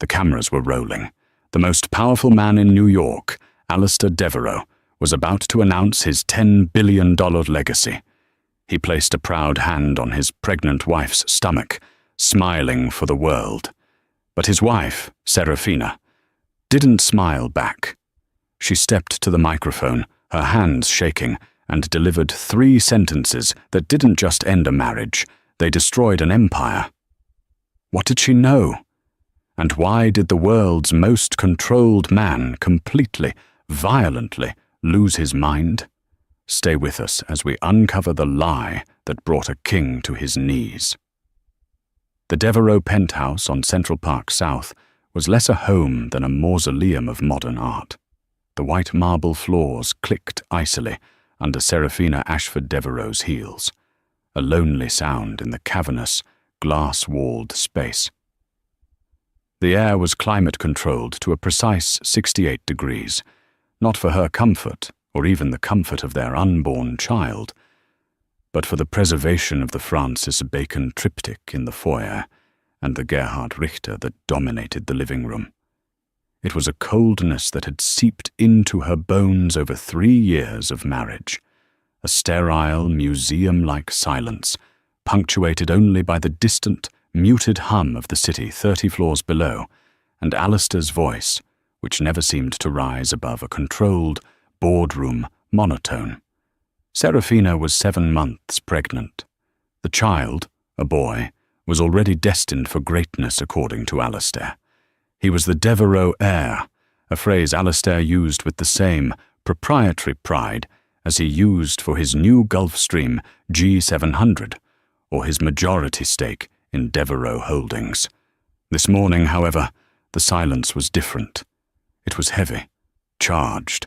The cameras were rolling. The most powerful man in New York, Alistair Devereux, was about to announce his $10 billion legacy. He placed a proud hand on his pregnant wife's stomach, smiling for the world. But his wife, Serafina, didn't smile back. She stepped to the microphone, her hands shaking, and delivered 3 sentences that didn't just end a marriage, they destroyed an empire. What did she know? And why did the world's most controlled man completely, violently lose his mind? Stay with us as we uncover the lie that brought a king to his knees. The Devereux penthouse on Central Park South was less a home than a mausoleum of modern art. The white marble floors clicked icily under Serafina Ashford Devereux's heels, a lonely sound in the cavernous, glass-walled space. The air was climate-controlled to a precise 68 degrees, not for her comfort or even the comfort of their unborn child, but for the preservation of the Francis Bacon triptych in the foyer and the Gerhard Richter that dominated the living room. It was a coldness that had seeped into her bones over 3 years of marriage, a sterile, museum-like silence, punctuated only by the distant, muted hum of the city 30 floors below, and Alistair's voice, which never seemed to rise above a controlled, boardroom monotone. Serafina was 7 months pregnant. The child, a boy, was already destined for greatness according to Alistair. He was the Devereux heir, a phrase Alistair used with the same proprietary pride as he used for his new Gulfstream G700 or his majority stake in Devereux Holdings. This morning, however, the silence was different. It was heavy, charged.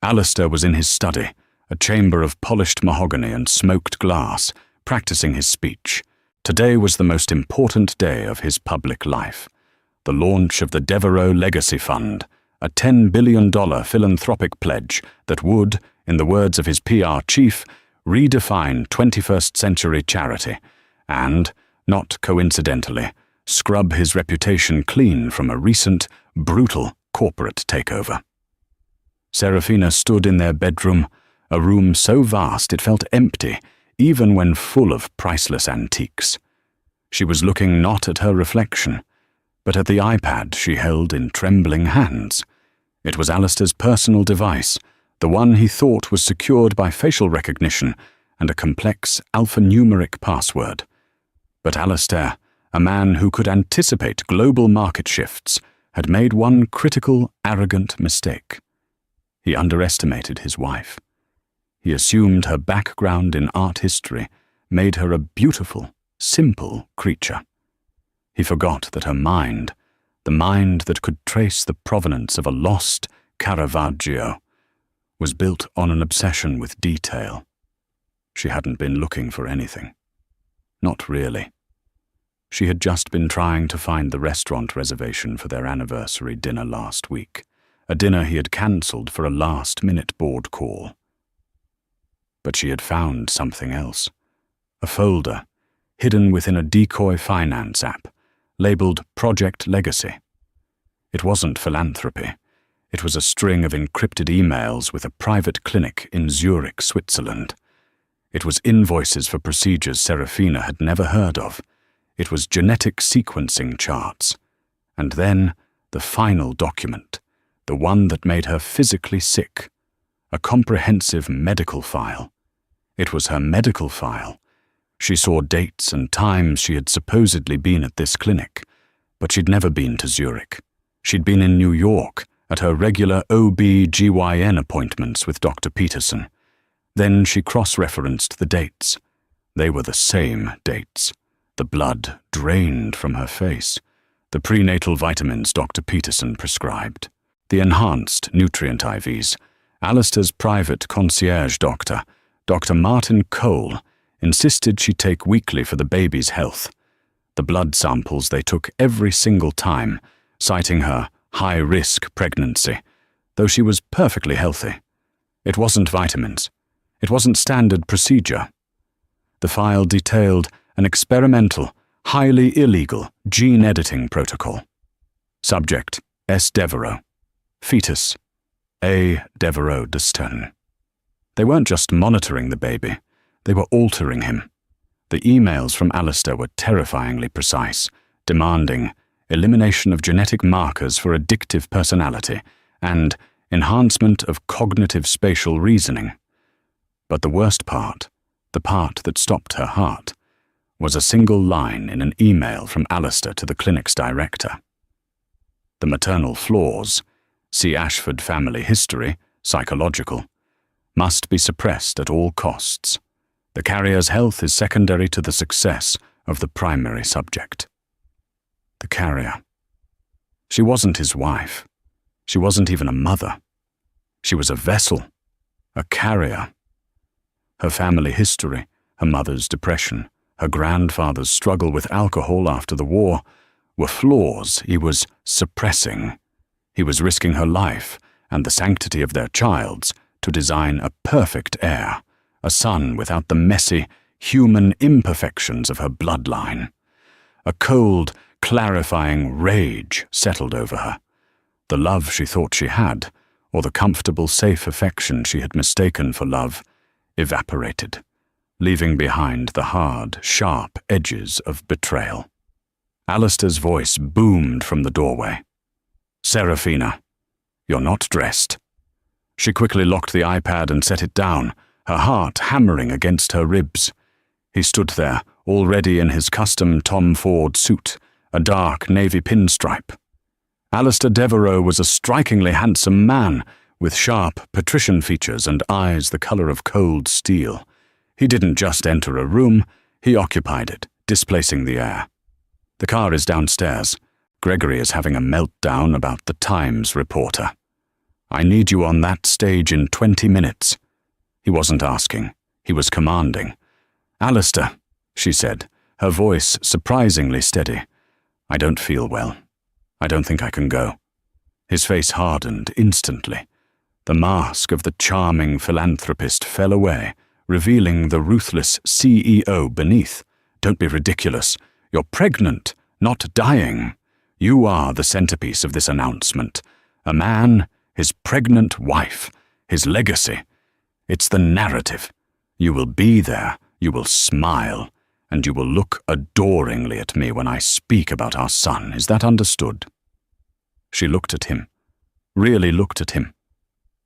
Alistair was in his study, a chamber of polished mahogany and smoked glass, practicing his speech. Today was the most important day of his public life. The launch of the Devereux Legacy Fund, a $10 billion philanthropic pledge that would, in the words of his PR chief, redefine 21st century charity and, not coincidentally, scrub his reputation clean from a recent, brutal corporate takeover. Serafina stood in their bedroom, a room so vast it felt empty, even when full of priceless antiques. She was looking not at her reflection, but at the iPad she held in trembling hands. It was Alistair's personal device, the one he thought was secured by facial recognition and a complex alphanumeric password. But Alistair, a man who could anticipate global market shifts, had made one critical, arrogant mistake. He underestimated his wife. He assumed her background in art history made her a beautiful, simple creature. He forgot that her mind, the mind that could trace the provenance of a lost Caravaggio, was built on an obsession with detail. She hadn't been looking for anything. Not really. She had just been trying to find the restaurant reservation for their anniversary dinner last week, a dinner he had cancelled for a last-minute board call. But she had found something else. A folder, hidden within a decoy finance app, labeled Project Legacy. It wasn't philanthropy. It was a string of encrypted emails with a private clinic in Zurich, Switzerland. It was invoices for procedures Serafina had never heard of. It was genetic sequencing charts. And then the final document, the one that made her physically sick, a comprehensive medical file. It was her medical file. She saw dates and times she had supposedly been at this clinic, but she'd never been to Zurich. She'd been in New York at her regular OB/GYN appointments with Dr. Peterson. Then she cross-referenced the dates. They were the same dates. The blood drained from her face. The prenatal vitamins Dr. Peterson prescribed. The enhanced nutrient IVs. Alistair's private concierge doctor, Dr. Martin Cole, insisted she take weekly for the baby's health. The blood samples they took every single time, citing her high-risk pregnancy, though she was perfectly healthy. It wasn't vitamins. It wasn't standard procedure. The file detailed an experimental, highly illegal gene editing protocol. Subject, S. Devereux. Fetus, A. Devereux de Stone. They weren't just monitoring the baby, they were altering him. The emails from Alistair were terrifyingly precise, demanding elimination of genetic markers for addictive personality and enhancement of cognitive spatial reasoning. But the worst part, the part that stopped her heart, was a single line in an email from Alistair to the clinic's director. The maternal flaws, see Ashford family history, psychological, must be suppressed at all costs. The carrier's health is secondary to the success of the primary subject. The carrier. She wasn't his wife. She wasn't even a mother. She was a vessel, a carrier. Her family history, her mother's depression, her grandfather's struggle with alcohol after the war, were flaws he was suppressing. He was risking her life and the sanctity of their child's to design a perfect heir, a son without the messy, human imperfections of her bloodline. A cold, clarifying rage settled over her. The love she thought she had, or the comfortable, safe affection she had mistaken for love, evaporated, leaving behind the hard, sharp edges of betrayal. Alistair's voice boomed from the doorway. "Serafina, you're not dressed." She quickly locked the iPad and set it down, her heart hammering against her ribs. He stood there, already in his custom Tom Ford suit, a dark navy pinstripe. Alistair Devereux was a strikingly handsome man, with sharp, patrician features and eyes the color of cold steel. He didn't just enter a room, he occupied it, displacing the air. "The car is downstairs. Gregory is having a meltdown about the Times reporter. I need you on that stage in 20 minutes. He wasn't asking, he was commanding. "Alistair," she said, her voice surprisingly steady. "I don't feel well. I don't think I can go." His face hardened instantly. The mask of the charming philanthropist fell away, revealing the ruthless CEO beneath. "Don't be ridiculous. You're pregnant, not dying. You are the centerpiece of this announcement. A man, his pregnant wife, his legacy. It's the narrative. You will be there, you will smile, and you will look adoringly at me when I speak about our son. Is that understood?" She looked at him, really looked at him.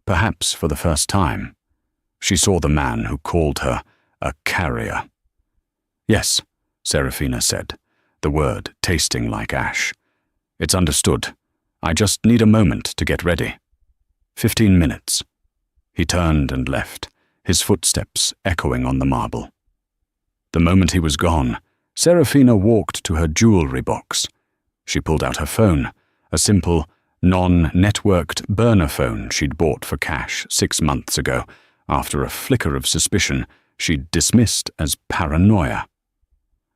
Perhaps for the first time, she saw the man who called her a carrier. "Yes," Serafina said, the word tasting like ash. "It's understood. I just need a moment to get ready." 15 minutes. He turned and left, his footsteps echoing on the marble. The moment he was gone, Serafina walked to her jewelry box. She pulled out her phone, a simple, non-networked burner phone she'd bought for cash 6 months ago, after a flicker of suspicion she'd dismissed as paranoia.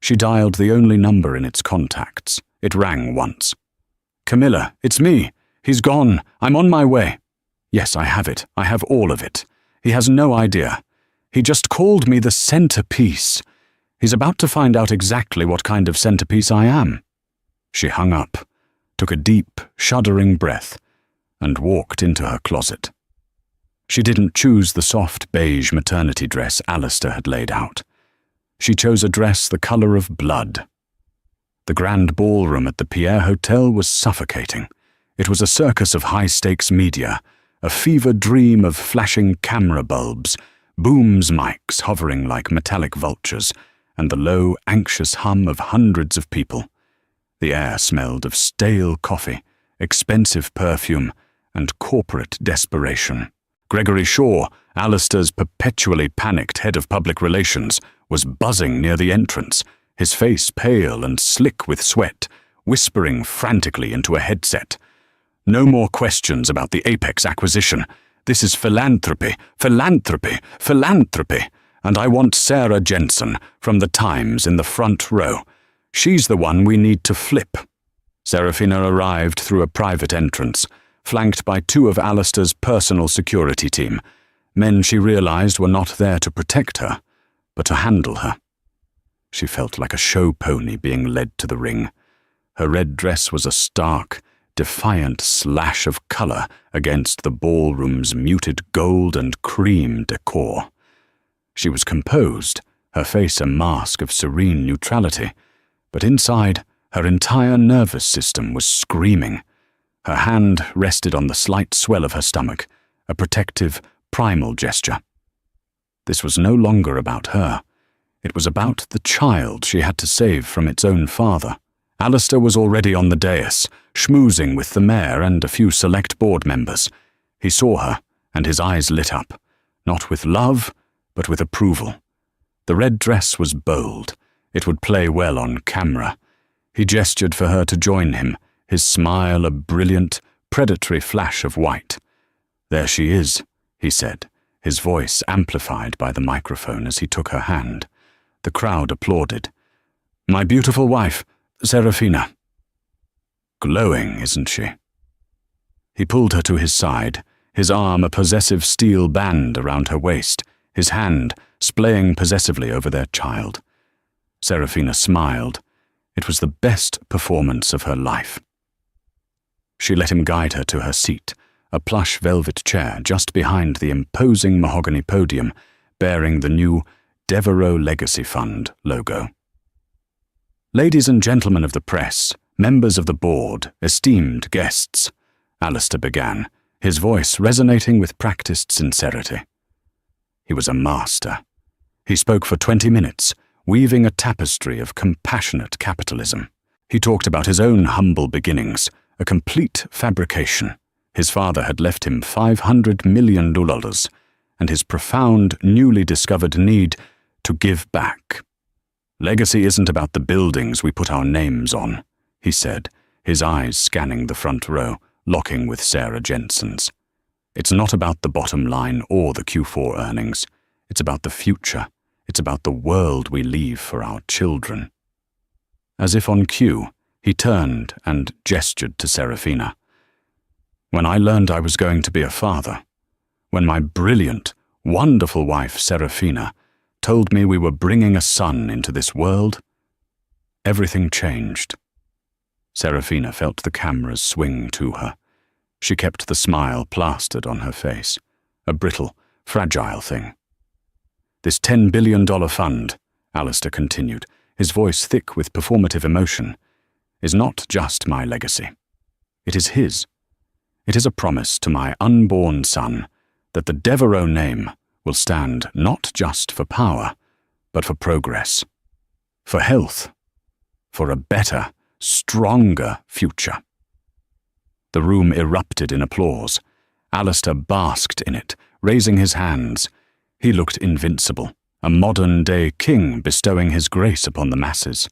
She dialed the only number in its contacts. It rang once. "Camilla, it's me. He's gone. I'm on my way." "Yes, I have it. I have all of it. He has no idea. He just called me the centerpiece. He's about to find out exactly what kind of centerpiece I am." She hung up, took a deep, shuddering breath, and walked into her closet. She didn't choose the soft beige maternity dress Alistair had laid out. She chose a dress the color of blood. The grand ballroom at the Pierre Hotel was suffocating. It was a circus of high-stakes media, a fever dream of flashing camera bulbs, booms mics hovering like metallic vultures, and the low, anxious hum of hundreds of people. The air smelled of stale coffee, expensive perfume, and corporate desperation. Gregory Shaw, Alistair's perpetually panicked head of public relations, was buzzing near the entrance, his face pale and slick with sweat, whispering frantically into a headset. "No more questions about the Apex acquisition. This is philanthropy, philanthropy, philanthropy, and I want Sarah Jensen from the Times in the front row. She's the one we need to flip." Serafina arrived through a private entrance, flanked by 2 of Alistair's personal security team, men she realized were not there to protect her, but to handle her. She felt like a show pony being led to the ring. Her red dress was a stark, defiant slash of color against the ballroom's muted gold and cream decor. She was composed, her face a mask of serene neutrality, but inside, her entire nervous system was screaming. Her hand rested on the slight swell of her stomach, a protective, primal gesture. This was no longer about her. It was about the child she had to save from its own father. Alistair was already on the dais, schmoozing with the mayor and a few select board members. He saw her, and his eyes lit up, not with love, but with approval. The red dress was bold. It would play well on camera. He gestured for her to join him, his smile a brilliant, predatory flash of white. "There she is," he said, his voice amplified by the microphone as he took her hand. The crowd applauded. "My beautiful wife, Serafina. Glowing, isn't she?" He pulled her to his side, his arm a possessive steel band around her waist, his hand splaying possessively over their child. Serafina smiled. It was the best performance of her life. She let him guide her to her seat, a plush velvet chair just behind the imposing mahogany podium bearing the new Devereaux Legacy Fund logo. "Ladies and gentlemen of the press, members of the board, esteemed guests," Alistair began, his voice resonating with practiced sincerity. He was a master. He spoke for 20 minutes, weaving a tapestry of compassionate capitalism. He talked about his own humble beginnings, a complete fabrication. His father had left him $500 million, and his profound, newly discovered need to give back. "Legacy isn't about the buildings we put our names on," he said, his eyes scanning the front row, locking with Sarah Jensen's. "It's not about the bottom line or the Q4 earnings. It's about the future. It's about the world we leave for our children." As if on cue, he turned and gestured to Serafina. "When I learned I was going to be a father, when my brilliant, wonderful wife Serafina told me we were bringing a son into this world, everything changed." Serafina felt the cameras swing to her. She kept the smile plastered on her face, a brittle, fragile thing. "This $10 billion fund," Alistair continued, his voice thick with performative emotion, "is not just my legacy. It is his. It is a promise to my unborn son that the Devereaux name will stand not just for power, but for progress, for health, for a better, stronger future." The room erupted in applause. Alistair basked in it, raising his hands. He looked invincible, a modern-day king bestowing his grace upon the masses.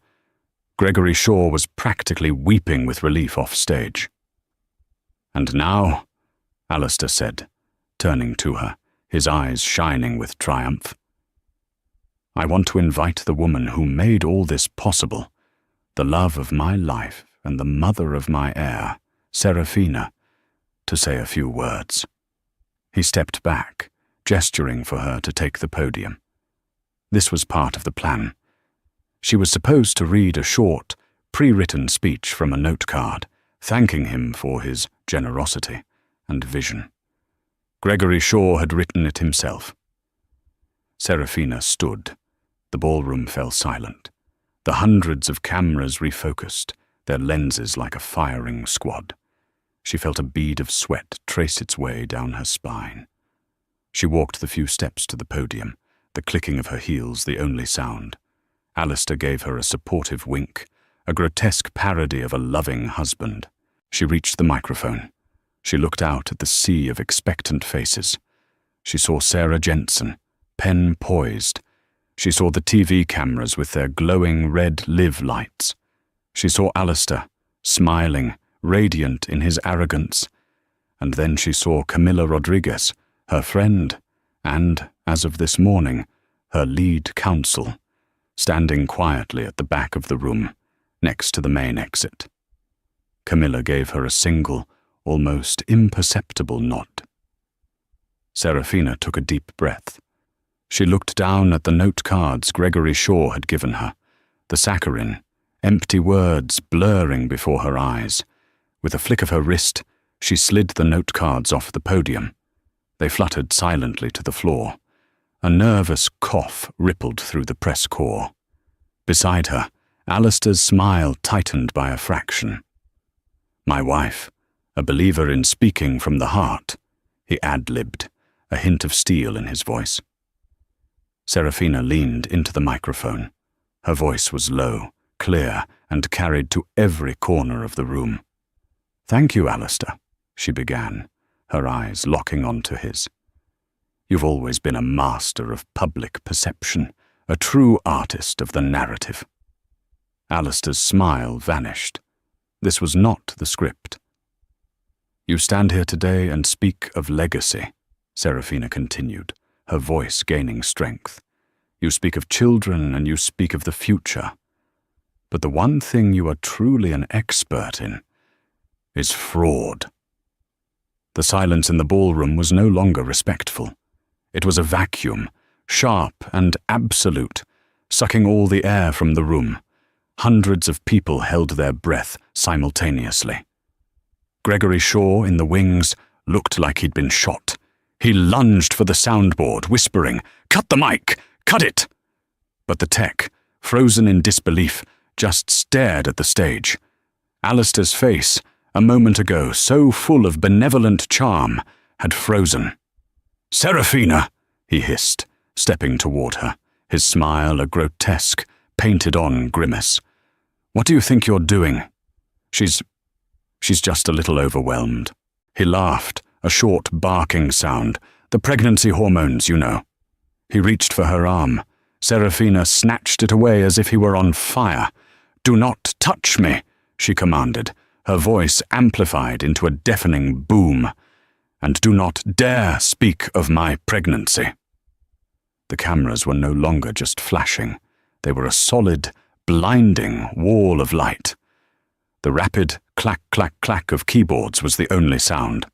Gregory Shaw was practically weeping with relief off stage. "And now," Alistair said, turning to her, his eyes shining with triumph, "I want to invite the woman who made all this possible, the love of my life and the mother of my heir, Serafina, to say a few words." He stepped back, gesturing for her to take the podium. This was part of the plan. She was supposed to read a short, pre-written speech from a note card, thanking him for his generosity and vision. Gregory Shaw had written it himself. Serafina stood. The ballroom fell silent. The hundreds of cameras refocused, their lenses like a firing squad. She felt a bead of sweat trace its way down her spine. She walked the few steps to the podium, the clicking of her heels the only sound. Alistair gave her a supportive wink, a grotesque parody of a loving husband. She reached the microphone. She looked out at the sea of expectant faces. She saw Sarah Jensen, pen poised. She saw the TV cameras with their glowing red live lights. She saw Alistair, smiling, radiant in his arrogance. And then she saw Camilla Rodriguez, her friend, and, as of this morning, her lead counsel, standing quietly at the back of the room, next to the main exit. Camilla gave her a single, almost imperceptible nod. Serafina took a deep breath. She looked down at the note cards Gregory Shaw had given her, the saccharine, empty words blurring before her eyes, With a flick of her wrist, she slid the note cards off the podium. They fluttered silently to the floor. A nervous cough rippled through the press corps. Beside her, Alistair's smile tightened by a fraction. "My wife, a believer in speaking from the heart," he ad-libbed, a hint of steel in his voice. Serafina leaned into the microphone. Her voice was low, clear, and carried to every corner of the room. "Thank you, Alistair," she began, her eyes locking onto his. "You've always been a master of public perception, a true artist of the narrative." Alistair's smile vanished. This was not the script. "You stand here today and speak of legacy," Serafina continued, her voice gaining strength. "You speak of children and you speak of the future. But the one thing you are truly an expert in is fraud." The silence in the ballroom was no longer respectful. It was a vacuum, sharp and absolute, sucking all the air from the room. Hundreds of people held their breath simultaneously. Gregory Shaw, in the wings, looked like he'd been shot. He lunged for the soundboard, whispering, "Cut the mic! Cut it!" But the tech, frozen in disbelief, just stared at the stage. Alistair's face, a moment ago so full of benevolent charm, had frozen. "Serafina!" he hissed, stepping toward her, his smile a grotesque, painted-on grimace. "What do you think you're doing? She's just a little overwhelmed." He laughed, a short barking sound. "The pregnancy hormones, you know." He reached for her arm. Serafina snatched it away as if he were on fire. "Do not touch me," she commanded, her voice amplified into a deafening boom. "And do not dare speak of my pregnancy." The cameras were no longer just flashing. They were a solid, blinding wall of light. The rapid clack, clack, clack of keyboards was the only sound.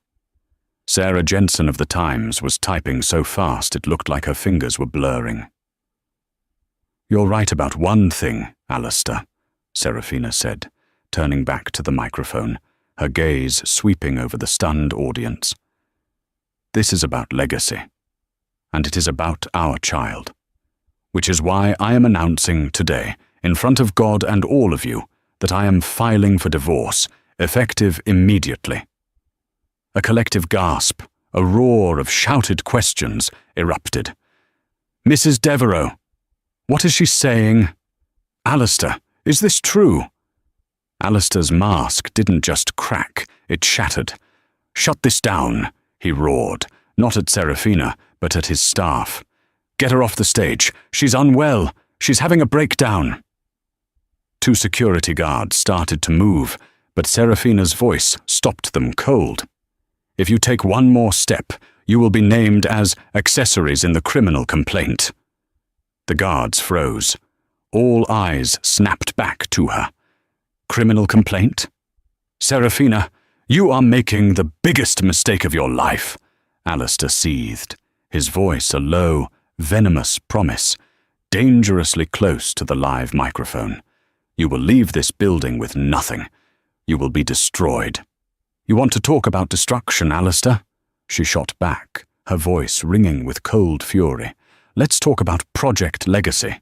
Sarah Jensen of the Times was typing so fast it looked like her fingers were blurring. "You're right about one thing, Alistair," Serafina said, turning back to the microphone, her gaze sweeping over the stunned audience. "This is about legacy, and it is about our child. Which is why I am announcing today, in front of God and all of you, that I am filing for divorce, effective immediately." A collective gasp, a roar of shouted questions erupted. "Mrs. Devereux, what is she saying? Alistair, is this true?" Alistair's mask didn't just crack, it shattered. "Shut this down," he roared, not at Serafina, but at his staff. "Get her off the stage. She's unwell. She's having a breakdown." Two security guards started to move, but Serafina's voice stopped them cold. "If you take one more step, you will be named as accessories in the criminal complaint." The guards froze. All eyes snapped back to her. "Criminal complaint? Serafina, you are making the biggest mistake of your life," Alistair seethed, his voice a low, venomous promise, dangerously close to the live microphone. "You will leave this building with nothing. You will be destroyed." "You want to talk about destruction, Alistair?" She shot back, her voice ringing with cold fury. "Let's talk about Project Legacy.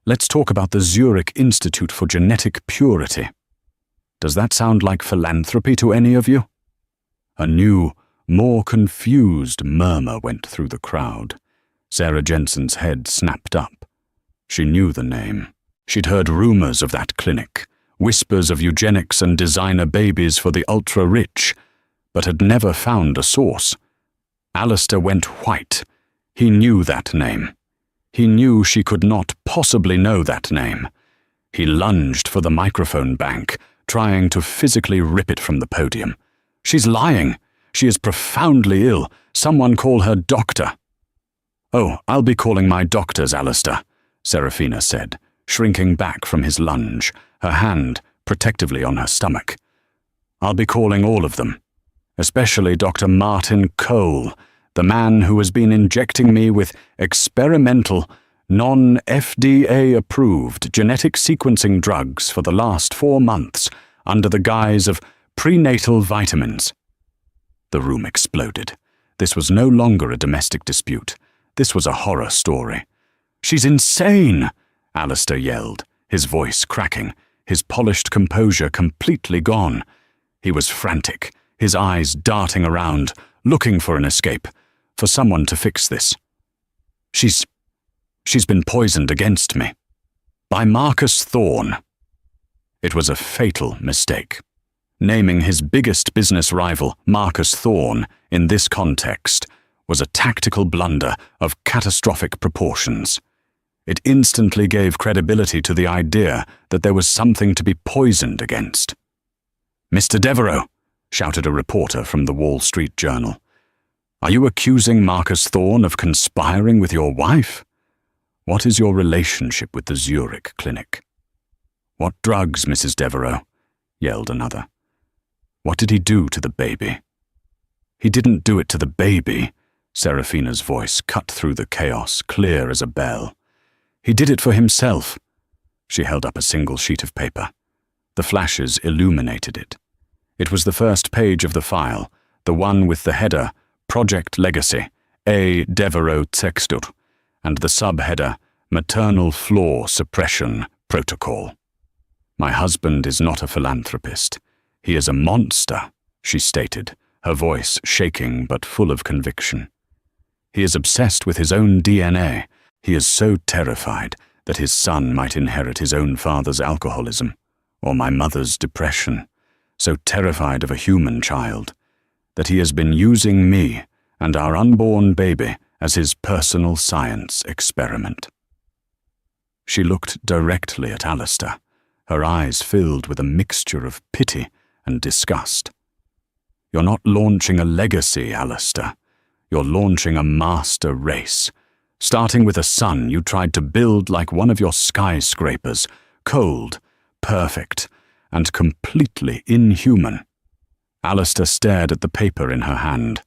Let's talk about the Zurich Institute for Genetic Purity. Does that sound like philanthropy to any of you?" A new, more confused murmur went through the crowd. Sarah Jensen's head snapped up. She knew the name. She'd heard rumors of that clinic, whispers of eugenics and designer babies for the ultra-rich, but had never found a source. Alistair went white. He knew that name. He knew she could not possibly know that name. He lunged for the microphone bank, trying to physically rip it from the podium. "She's lying. She is profoundly ill. Someone call her doctor." "Oh, I'll be calling my doctors, Alistair," Serafina said, shrinking back from his lunge, her hand protectively on her stomach. "I'll be calling all of them, especially Dr. Martin Cole, the man who has been injecting me with experimental, non-FDA-approved genetic sequencing drugs for the last 4 months under the guise of Prenatal vitamins. The room exploded. This was no longer a domestic dispute. This was a horror story. "She's insane!" Alistair yelled, his voice cracking, his polished composure completely gone. He was frantic, his eyes darting around, looking for an escape, for someone to fix this. She's been poisoned against me. By Marcus Thorne." It was a fatal mistake. Naming his biggest business rival, Marcus Thorne, in this context was a tactical blunder of catastrophic proportions. It instantly gave credibility to the idea that there was something to be poisoned against. "Mr. Devereux," shouted a reporter from the Wall Street Journal, "are you accusing Marcus Thorne of conspiring with your wife? What is your relationship with the Zurich clinic?" "What drugs, Mrs. Devereux?" yelled another. "What did he do to the baby?" "He didn't do it to the baby," Serafina's voice cut through the chaos, clear as a bell. "He did it for himself." She held up a single sheet of paper. The flashes illuminated it. It was the first page of the file, the one with the header, Project Legacy, A. Devereux Textur, and the subheader, Maternal Flaw Suppression Protocol. "My husband is not a philanthropist. He is a monster," she stated, her voice shaking but full of conviction. "He is obsessed with his own DNA. He is so terrified that his son might inherit his own father's alcoholism, or my mother's depression, so terrified of a human child, that he has been using me and our unborn baby as his personal science experiment." She looked directly at Alistair, her eyes filled with a mixture of pity and disgust. "You're not launching a legacy, Alistair. You're launching a master race. Starting with a son you tried to build like one of your skyscrapers, cold, perfect, and completely inhuman." Alistair stared at the paper in her hand.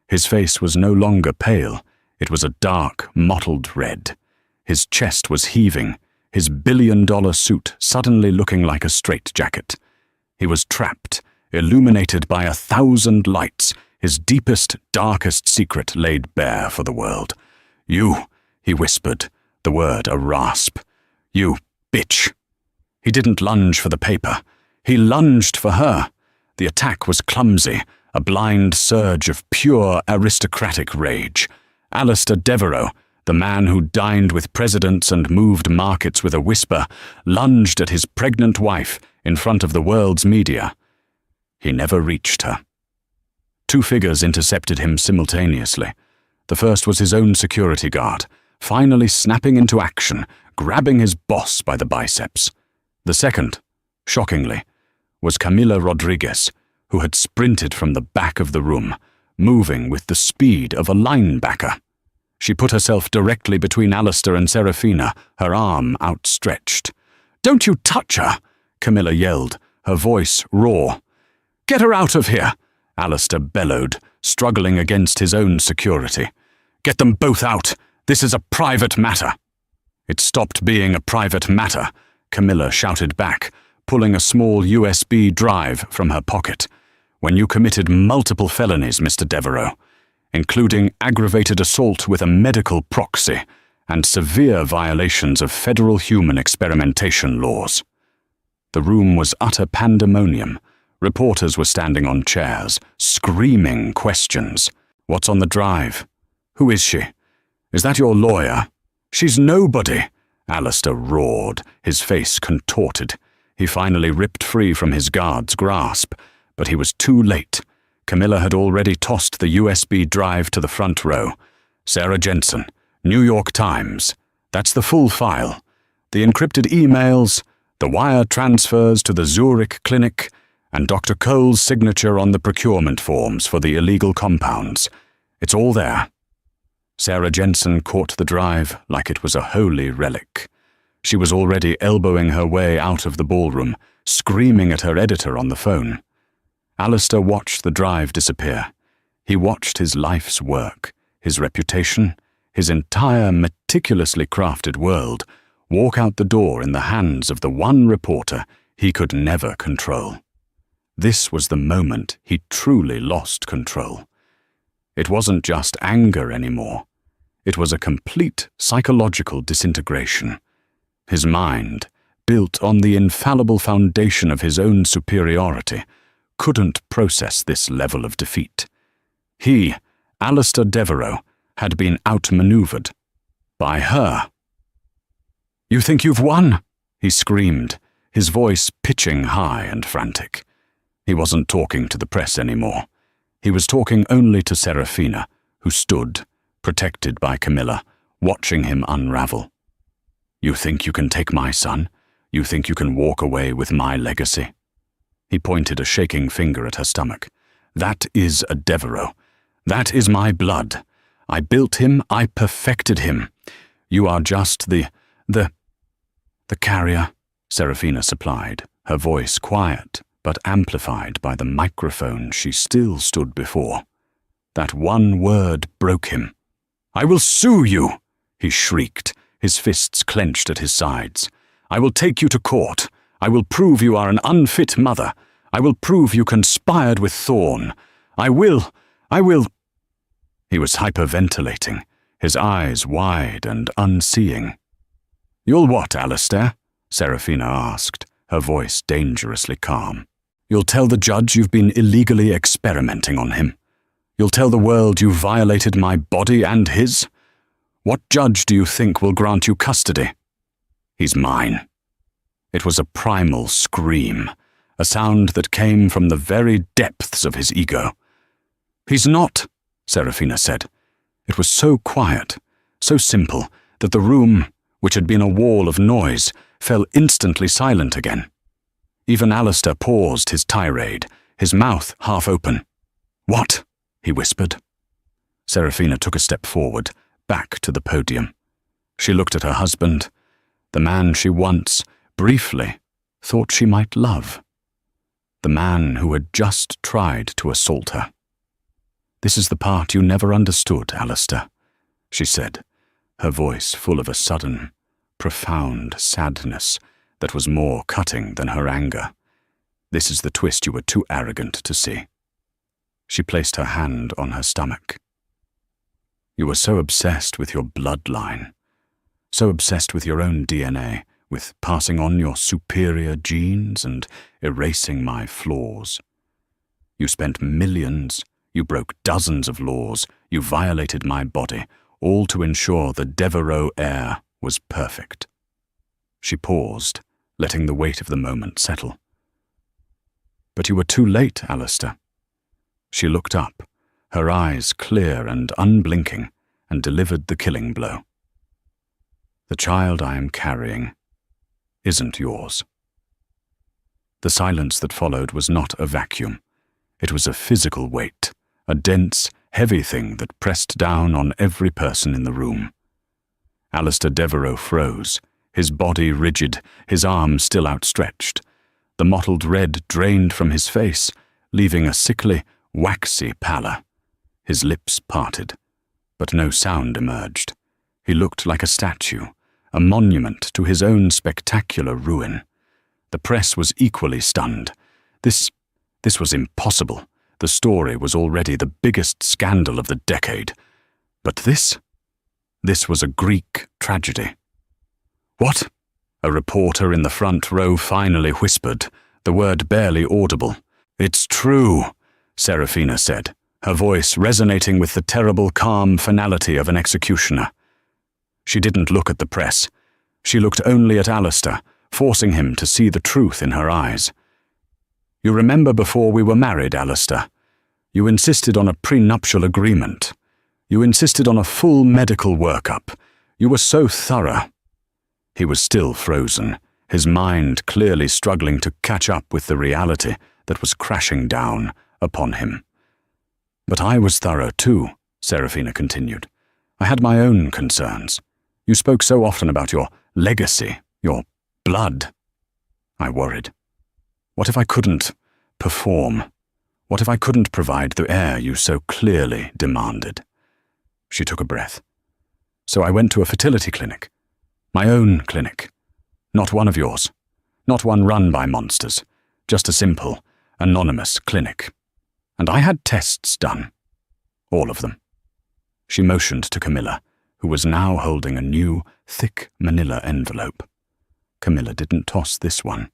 His face was no longer pale. It was a dark, mottled red. His chest was heaving, his billion-dollar suit suddenly looking like a straitjacket. He was trapped, illuminated by 1,000 lights, his deepest, darkest secret laid bare for the world. "You," he whispered, the word a rasp. "You bitch." He didn't lunge for the paper. He lunged for her. The attack was clumsy, a blind surge of pure aristocratic rage. Alistair Devereux, the man who dined with presidents and moved markets with a whisper, lunged at his pregnant wife in front of the world's media. He never reached her. Two figures intercepted him simultaneously. The first was his own security guard, finally snapping into action, grabbing his boss by the biceps. The second, shockingly, was Camila Rodriguez, who had sprinted from the back of the room, moving with the speed of a linebacker. She put herself directly between Alistair and Serafina, her arm outstretched. "Don't you touch her!" Camilla yelled, her voice raw. "Get her out of here!" Alistair bellowed, struggling against his own security. "Get them both out! This is a private matter!" "It stopped being a private matter," Camilla shouted back, pulling a small USB drive from her pocket, "when you committed multiple felonies, Mr. Devereux, including aggravated assault with a medical proxy and severe violations of federal human experimentation laws." The room was utter pandemonium. Reporters were standing on chairs, screaming questions. "What's on the drive? Who is she? Is that your lawyer?" "She's nobody," Alistair roared, his face contorted. He finally ripped free from his guard's grasp, but he was too late. Camilla had already tossed the USB drive to the front row. "Sarah Jensen, New York Times. That's the full file. The encrypted emails, the wire transfers to the Zurich clinic, and Dr. Cole's signature on the procurement forms for the illegal compounds. It's all there." Sarah Jensen caught the drive like it was a holy relic. She was already elbowing her way out of the ballroom, screaming at her editor on the phone. Alistair watched the drive disappear. He watched his life's work, his reputation, his entire meticulously crafted world walk out the door in the hands of the one reporter he could never control. This was the moment he truly lost control. It wasn't just anger anymore. It was a complete psychological disintegration. His mind, built on the infallible foundation of his own superiority, couldn't process this level of defeat. He, Alistair Devereux, had been outmaneuvered by her. "You think you've won?" he screamed, his voice pitching high and frantic. He wasn't talking to the press anymore. He was talking only to Serafina, who stood, protected by Camilla, watching him unravel. "You think you can take my son? You think you can walk away with my legacy?" He pointed a shaking finger at her stomach. "That is a Devereux. That is my blood. I built him, I perfected him. You are just the carrier," Serafina supplied, her voice quiet but amplified by the microphone she still stood before. That one word broke him. "I will sue you," he shrieked, his fists clenched at his sides. "I will take you to court. I will prove you are an unfit mother. I will prove you conspired with Thorn. I will. He was hyperventilating, his eyes wide and unseeing. "You'll what, Alistair?" Serafina asked, her voice dangerously calm. "You'll tell the judge you've been illegally experimenting on him. You'll tell the world you violated my body and his? What judge do you think will grant you custody?" "He's mine." It was a primal scream, a sound that came from the very depths of his ego. "He's not," Serafina said. It was so quiet, so simple, that the room, which had been a wall of noise, fell instantly silent again. Even Alistair paused his tirade, his mouth half open. "What?" he whispered. Serafina took a step forward, back to the podium. She looked at her husband, the man she once, briefly, thought she might love. The man who had just tried to assault her. "This is the part you never understood, Alistair," she said, her voice full of a sudden, profound sadness that was more cutting than her anger. "This is the twist you were too arrogant to see." She placed her hand on her stomach. "You were so obsessed with your bloodline, so obsessed with your own DNA, with passing on your superior genes and erasing my flaws. You spent millions, you broke dozens of laws, you violated my body, all to ensure the Devereux heir was perfect." She paused, letting the weight of the moment settle. "But you were too late, Alistair." She looked up, her eyes clear and unblinking, and delivered the killing blow. "The child I am carrying isn't yours." The silence that followed was not a vacuum. It was a physical weight, a dense, heavy thing that pressed down on every person in the room. Alistair Devereux froze, his body rigid, his arms still outstretched. The mottled red drained from his face, leaving a sickly, waxy pallor. His lips parted, but no sound emerged. He looked like a statue, a monument to his own spectacular ruin. The press was equally stunned. This was impossible. The story was already the biggest scandal of the decade. But this was a Greek tragedy. "What?" a reporter in the front row finally whispered, the word barely audible. "It's true," Serafina said, her voice resonating with the terrible calm finality of an executioner. She didn't look at the press. She looked only at Alistair, forcing him to see the truth in her eyes. "You remember before we were married, Alistair? You insisted on a prenuptial agreement. You insisted on a full medical workup. You were so thorough." He was still frozen, his mind clearly struggling to catch up with the reality that was crashing down upon him. "But I was thorough too," Serafina continued. "I had my own concerns. You spoke so often about your legacy, your blood." I worried. What if I couldn't perform? What if I couldn't provide the heir you so clearly demanded? She took a breath. "So I went to a fertility clinic. My own clinic. Not one of yours. Not one run by monsters. Just a simple, anonymous clinic. And I had tests done. All of them. She motioned to Camilla, who was now holding a new, thick manila envelope. Camilla didn't toss this one.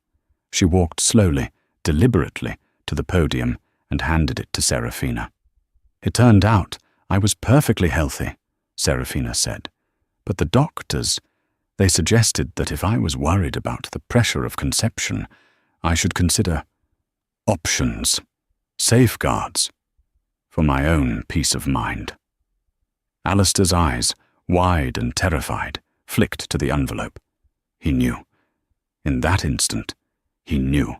She walked slowly, deliberately, to the podium and handed it to Serafina. "It turned out I was perfectly healthy," Serafina said. "But the doctors, they suggested that if I was worried about the pressure of conception, I should consider options, safeguards, for my own peace of mind." Alistair's eyes, wide and terrified, flicked to the envelope. He knew. In that instant, he knew.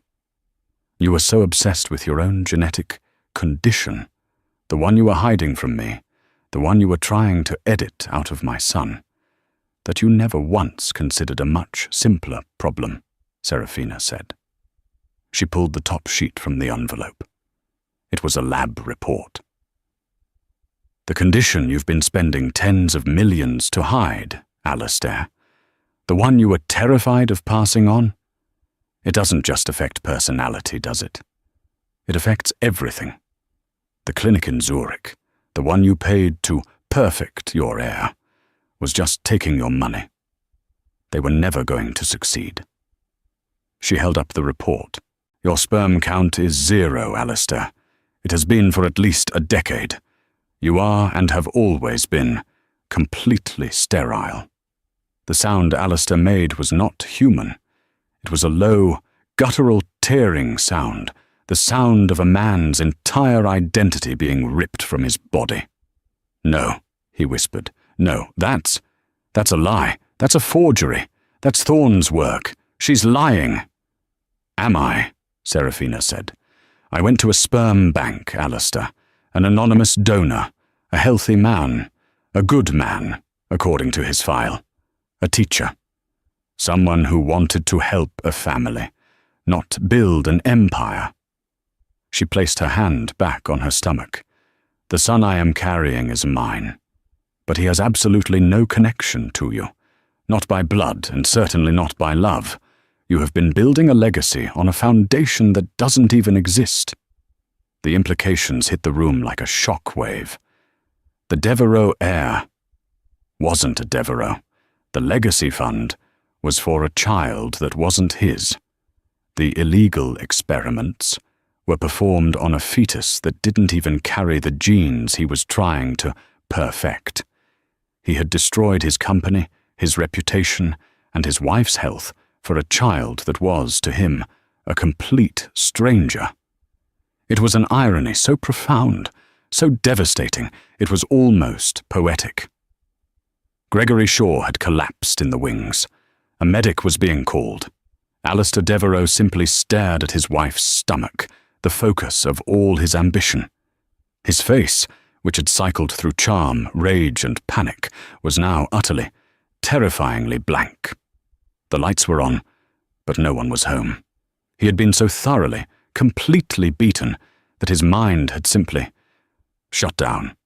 "You were so obsessed with your own genetic condition, the one you were hiding from me, the one you were trying to edit out of my son, that you never once considered a much simpler problem," Serafina said. She pulled the top sheet from the envelope. It was a lab report. "The condition you've been spending tens of millions to hide, Alistair, the one you were terrified of passing on, it doesn't just affect personality, does it? It affects everything. The clinic in Zurich, the one you paid to perfect your heir, was just taking your money. They were never going to succeed." She held up the report. "Your sperm count is 0, Alistair. It has been for at least a decade. You are, and have always been, completely sterile." The sound Alistair made was not human. It was a low, guttural, tearing sound, the sound of a man's entire identity being ripped from his body. "No," he whispered. "No, that's a lie. That's a forgery. That's Thorne's work. She's lying." "Am I?" Serafina said. "I went to a sperm bank, Alistair, an anonymous donor, a healthy man, a good man, according to his file, a teacher, someone who wanted to help a family, not build an empire." She placed her hand back on her stomach. "The son I am carrying is mine, but he has absolutely no connection to you, not by blood and certainly not by love. You have been building a legacy on a foundation that doesn't even exist." The implications hit the room like a shock wave. The Devereux heir wasn't a Devereux. The legacy fund was for a child that wasn't his. The illegal experiments were performed on a fetus that didn't even carry the genes he was trying to perfect. He had destroyed his company, his reputation, and his wife's health for a child that was, to him, a complete stranger. It was an irony so profound, so devastating, it was almost poetic. Gregory Shaw had collapsed in the wings. A medic was being called. Alistair Devereux simply stared at his wife's stomach, the focus of all his ambition. His face, which had cycled through charm, rage, and panic, was now utterly, terrifyingly blank. The lights were on, but no one was home. He had been so thoroughly, completely beaten, that his mind had simply shut down.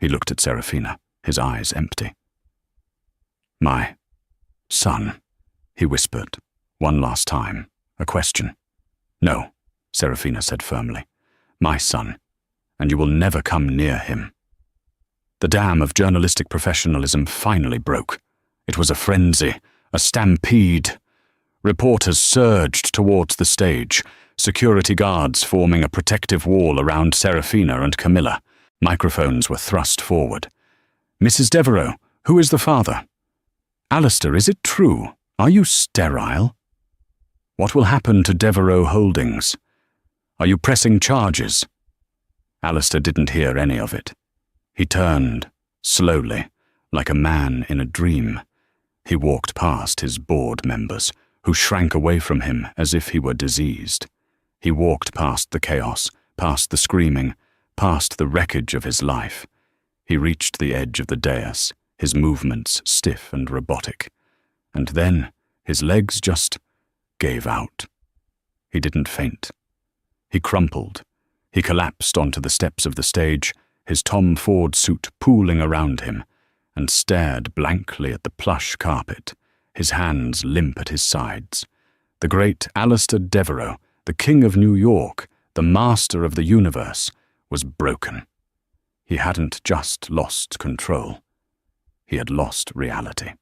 He looked at Serafina, his eyes empty. "My son," he whispered, one last time, a question. "No," Serafina said firmly. "My son, and you will never come near him." The dam of journalistic professionalism finally broke. It was a frenzy, a stampede. Reporters surged towards the stage, security guards forming a protective wall around Serafina and Camilla. Microphones were thrust forward. "Mrs. Devereux, who is the father? Alistair, is it true? Are you sterile? What will happen to Devereux Holdings? Are you pressing charges?" Alistair didn't hear any of it. He turned, slowly, like a man in a dream. He walked past his board members, who shrank away from him as if he were diseased. He walked past the chaos, past the screaming, past the wreckage of his life. He reached the edge of the dais, his movements stiff and robotic. And then his legs just gave out. He didn't faint. He crumpled. He collapsed onto the steps of the stage, his Tom Ford suit pooling around him, and stared blankly at the plush carpet, his hands limp at his sides. The great Alistair Devereux, the King of New York, the master of the universe, was broken. He hadn't just lost control. He had lost reality.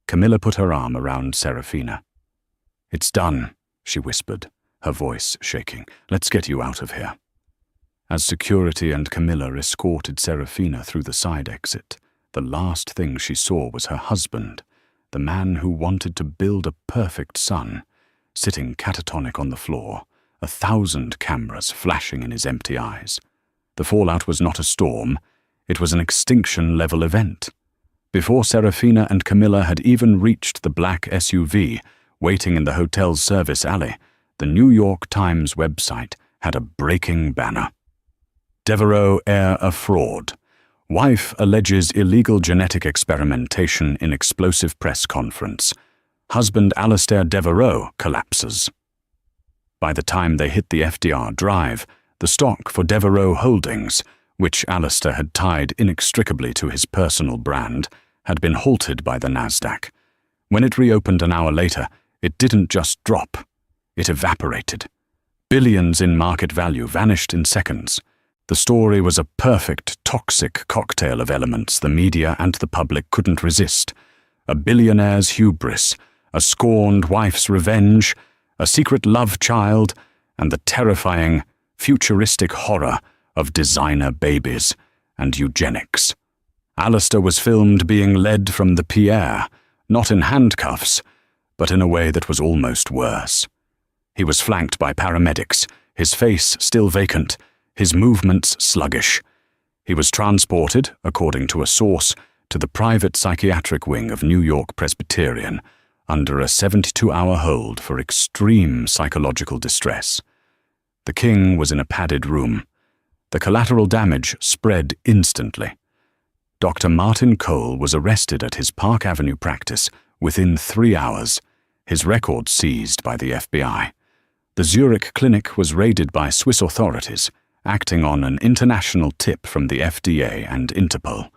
Camilla put her arm around Serafina. "It's done," she whispered, her voice shaking. "Let's get you out of here." As security and Camilla escorted Serafina through the side exit, the last thing she saw was her husband, the man who wanted to build a perfect son, sitting catatonic on the floor, 1,000 cameras flashing in his empty eyes. The fallout was not a storm, it was an extinction-level event. Before Serafina and Camilla had even reached the black SUV waiting in the hotel's service alley, the New York Times website had a breaking banner. Devereaux heir a fraud. Wife alleges illegal genetic experimentation in explosive press conference. Husband Alistair Devereaux collapses. By the time they hit the FDR Drive, the stock for Devereaux Holdings, which Alistair had tied inextricably to his personal brand, had been halted by the Nasdaq. When it reopened an hour later, it didn't just drop. It evaporated. Billions in market value vanished in seconds. The story was a perfect, toxic cocktail of elements the media and the public couldn't resist. A billionaire's hubris, a scorned wife's revenge, a secret love child, and the terrifying, futuristic horror of designer babies and eugenics. Alistair was filmed being led from the Pierre, not in handcuffs, but in a way that was almost worse. He was flanked by paramedics, his face still vacant, his movements sluggish. He was transported, according to a source, to the private psychiatric wing of New York Presbyterian, under a 72-hour hold for extreme psychological distress. The king was in a padded room. The collateral damage spread instantly. Dr. Martin Cole was arrested at his Park Avenue practice within 3 hours, his records seized by the FBI. The Zurich clinic was raided by Swiss authorities, acting on an international tip from the FDA and Interpol.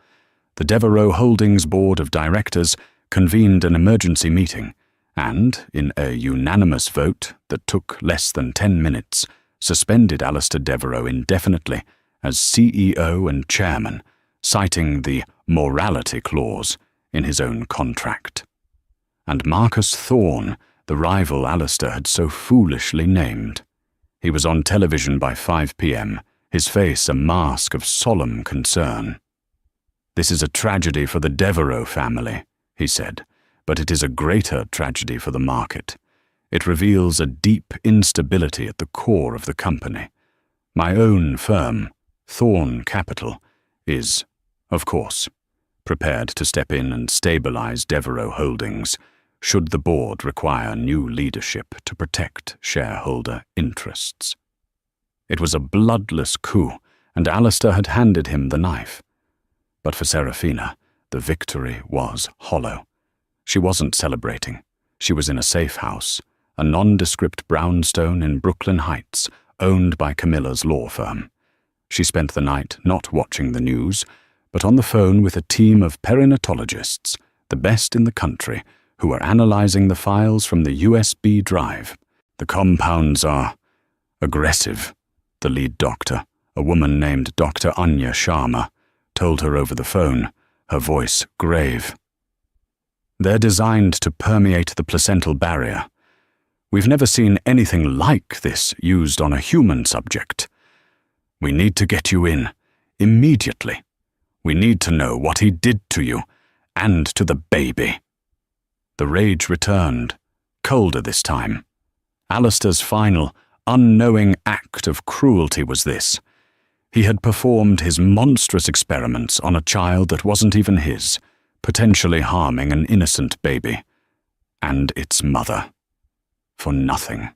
The Devereaux Holdings Board of Directors convened an emergency meeting and, in a unanimous vote that took less than 10 minutes, suspended Alistair Devereaux indefinitely as CEO and chairman, citing the morality clause in his own contract. And Marcus Thorne, the rival Alistair had so foolishly named. He was on television by 5 p.m., his face a mask of solemn concern. "This is a tragedy for the Devereaux family," he said, "but it is a greater tragedy for the market. It reveals a deep instability at the core of the company. My own firm, Thorne Capital, is, of course, prepared to step in and stabilize Devereaux Holdings, should the board require new leadership to protect shareholder interests." It was a bloodless coup, and Alistair had handed him the knife. But for Serafina, the victory was hollow. She wasn't celebrating. She was in a safe house, a nondescript brownstone in Brooklyn Heights, owned by Camilla's law firm. She spent the night not watching the news, but on the phone with a team of perinatologists, the best in the country, who were analyzing the files from the USB drive. "The compounds are aggressive," the lead doctor, a woman named Dr. Anya Sharma, told her over the phone, her voice grave. "They're designed to permeate the placental barrier. We've never seen anything like this used on a human subject. We need to get you in, immediately. We need to know what he did to you, and to the baby." The rage returned, colder this time. Alistair's final, unknowing act of cruelty was this. He had performed his monstrous experiments on a child that wasn't even his, potentially harming an innocent baby. And its mother. For nothing.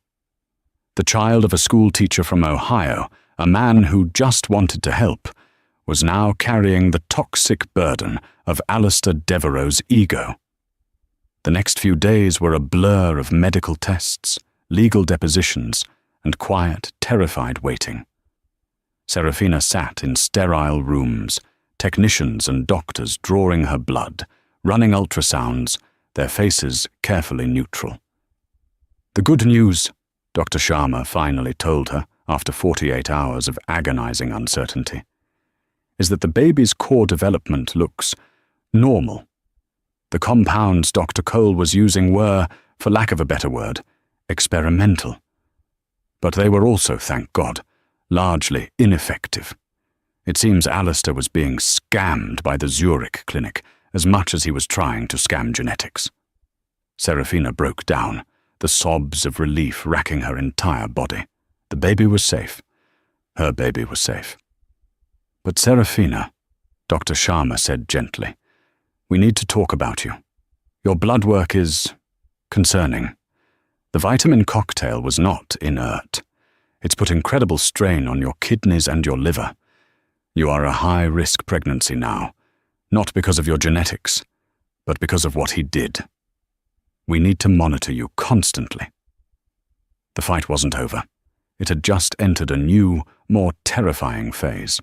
The child of a school teacher from Ohio, a man who just wanted to help, was now carrying the toxic burden of Alistair Devereaux's ego. The next few days were a blur of medical tests, legal depositions, and quiet, terrified waiting. Serafina sat in sterile rooms, technicians and doctors drawing her blood, running ultrasounds, their faces carefully neutral. "The good news," Dr. Sharma finally told her, after 48 hours of agonizing uncertainty, is that the baby's core development looks normal. The compounds Dr. Cole was using were, for lack of a better word, experimental. But they were also, thank God, largely ineffective. It seems Alistair was being scammed by the Zurich clinic as much as he was trying to scam genetics. Serafina broke down, the sobs of relief racking her entire body. The baby was safe. Her baby was safe. But Serafina, Dr. Sharma said gently, we need to talk about you. Your blood work is concerning. The vitamin cocktail was not inert. It's put incredible strain on your kidneys and your liver. You are a high-risk pregnancy now, not because of your genetics, but because of what he did. We need to monitor you constantly. The fight wasn't over. It had just entered a new, more terrifying phase.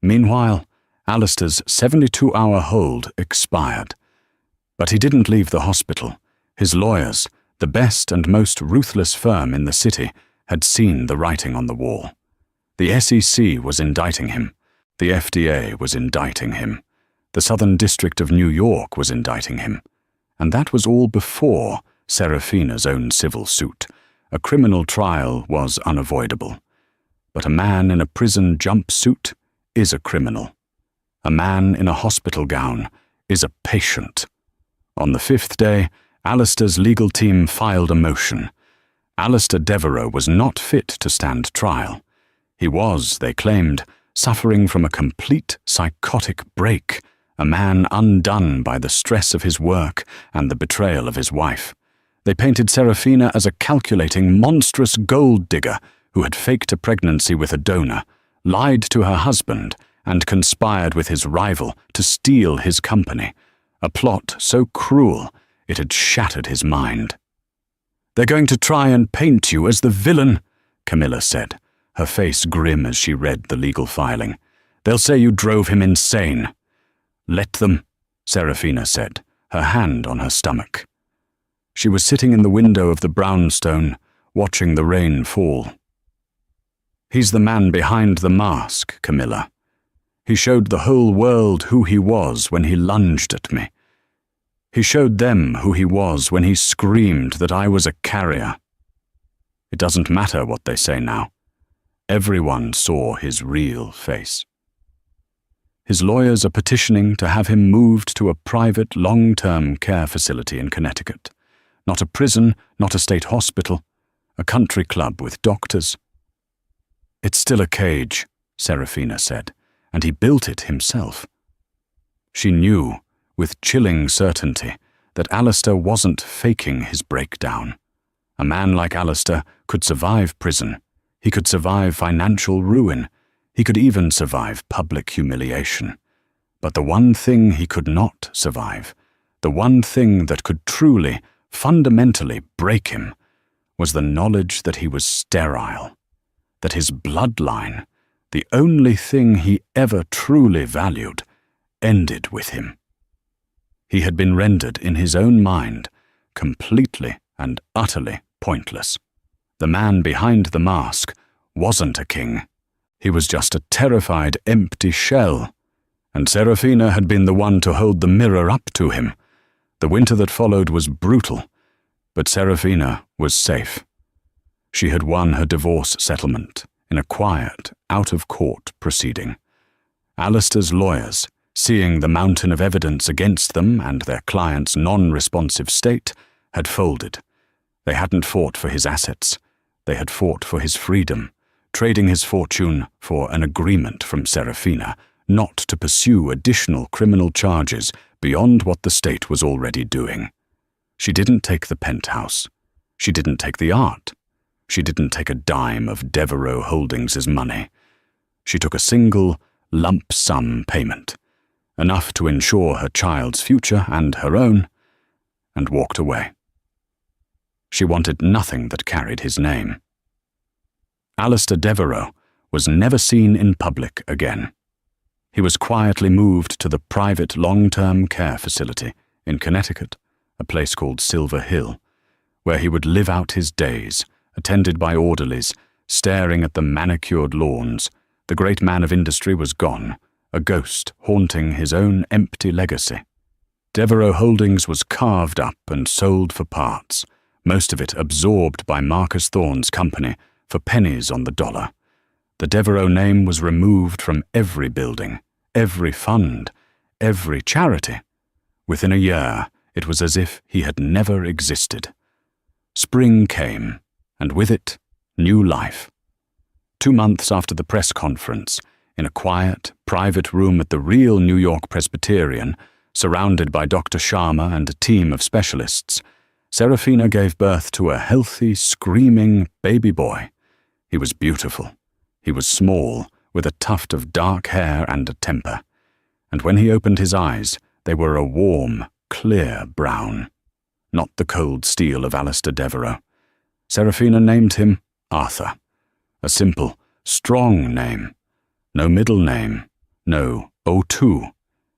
Meanwhile, Alistair's 72-hour hold expired. But he didn't leave the hospital. His lawyers, the best and most ruthless firm in the city, had seen the writing on the wall. The SEC was indicting him. The FDA was indicting him. The Southern District of New York was indicting him. And that was all before Serafina's own civil suit. A criminal trial was unavoidable. But a man in a prison jumpsuit is a criminal. A man in a hospital gown is a patient. On the fifth day, Alistair's legal team filed a motion. Alistair Devereux was not fit to stand trial. He was, they claimed, suffering from a complete psychotic break, a man undone by the stress of his work and the betrayal of his wife. They painted Serafina as a calculating, monstrous gold digger who had faked a pregnancy with a donor, lied to her husband, and conspired with his rival to steal his company, a plot so cruel it had shattered his mind. "They're going to try and paint you as the villain," Camilla said, her face grim as she read the legal filing. "They'll say you drove him insane." "Let them," Serafina said, her hand on her stomach. She was sitting in the window of the brownstone, watching the rain fall. "He's the man behind the mask, Camilla. He showed the whole world who he was when he lunged at me. He showed them who he was when he screamed that I was a carrier. It doesn't matter what they say now. Everyone saw his real face. His lawyers are petitioning to have him moved to a private long-term care facility in Connecticut. Not a prison, not a state hospital, a country club with doctors." "It's still a cage," Serafina said, "and he built it himself." She knew, with chilling certainty, that Alistair wasn't faking his breakdown. A man like Alistair could survive prison. He could survive financial ruin. He could even survive public humiliation. But the one thing he could not survive, the one thing that could truly, fundamentally break him, was the knowledge that he was sterile, that his bloodline, the only thing he ever truly valued, ended with him. He had been rendered in his own mind completely and utterly pointless. The man behind the mask wasn't a king. He was just a terrified, empty shell, and Serafina had been the one to hold the mirror up to him. The winter that followed was brutal, but Serafina was safe. She had won her divorce settlement in a quiet, out-of-court proceeding. Alistair's lawyers, seeing the mountain of evidence against them and their client's non-responsive state, had folded. They hadn't fought for his assets. They had fought for his freedom, trading his fortune for an agreement from Serafina not to pursue additional criminal charges beyond what the state was already doing. She didn't take the penthouse. She didn't take the art. She didn't take a dime of Devereux Holdings' money. She took a single, lump sum payment, enough to ensure her child's future and her own, and walked away. She wanted nothing that carried his name. Alistair Devereux was never seen in public again. He was quietly moved to the private long-term care facility in Connecticut, a place called Silver Hill, where he would live out his days, attended by orderlies, staring at the manicured lawns. The great man of industry was gone, a ghost haunting his own empty legacy. Devereux Holdings was carved up and sold for parts, most of it absorbed by Marcus Thorne's company for pennies on the dollar. The Devereux name was removed from every building, every fund, every charity. Within a year, it was as if he had never existed. Spring came, and with it, new life. 2 months after the press conference, in a quiet, private room at the real New York Presbyterian, surrounded by Dr. Sharma and a team of specialists, Serafina gave birth to a healthy, screaming baby boy. He was beautiful. He was small, with a tuft of dark hair and a temper. And when he opened his eyes, they were a warm, clear brown. Not the cold steel of Alistair Devereux. Serafina named him Arthur. A simple, strong name. No middle name. No O2.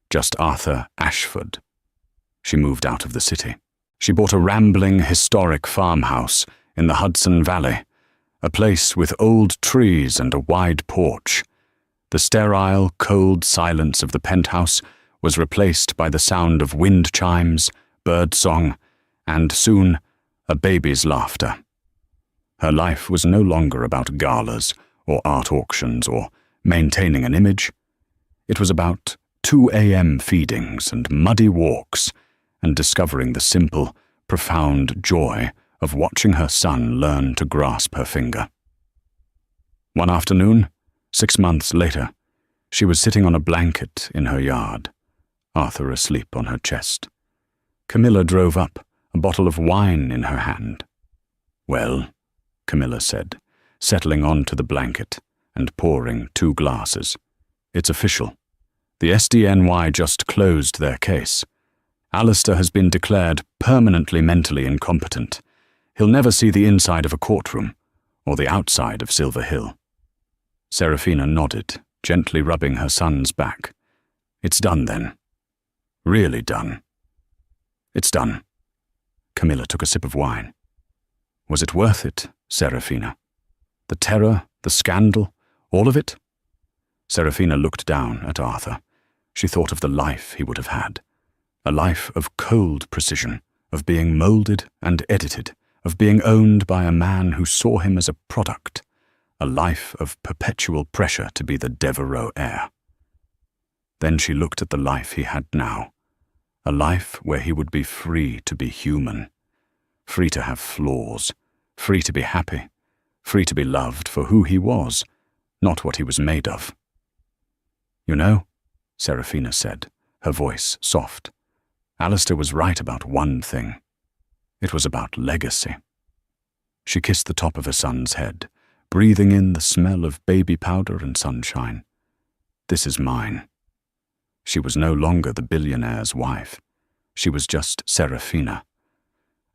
Just Arthur Ashford. She moved out of the city. She bought a rambling, historic farmhouse in the Hudson Valley, a place with old trees and a wide porch. The sterile, cold silence of the penthouse was replaced by the sound of wind chimes, bird song, and soon a baby's laughter. Her life was no longer about galas or art auctions or maintaining an image. It was about 2 a.m. feedings and muddy walks and discovering the simple, profound joy of watching her son learn to grasp her finger. One afternoon, 6 months later, she was sitting on a blanket in her yard, Arthur asleep on her chest. Camilla drove up, a bottle of wine in her hand. "Well," Camilla said, settling onto the blanket and pouring 2 glasses. "It's official. The SDNY just closed their case. Alistair has been declared permanently mentally incompetent. He'll never see the inside of a courtroom or the outside of Silver Hill." Serafina nodded, gently rubbing her son's back. "It's done then. Really done." "It's done." Camilla took a sip of wine. "Was it worth it, Serafina? The terror, the scandal, all of it?" Serafina looked down at Arthur. She thought of the life he would have had. A life of cold precision, of being molded and edited, of being owned by a man who saw him as a product. A life of perpetual pressure to be the Devereux heir. Then she looked at the life he had now. A life where he would be free to be human. Free to have flaws. Free to be happy. Free to be loved for who he was, not what he was made of. "You know," Serafina said, her voice soft, "Alistair was right about one thing. It was about legacy." She kissed the top of her son's head, breathing in the smell of baby powder and sunshine. "This is mine." She was no longer the billionaire's wife. She was just Serafina.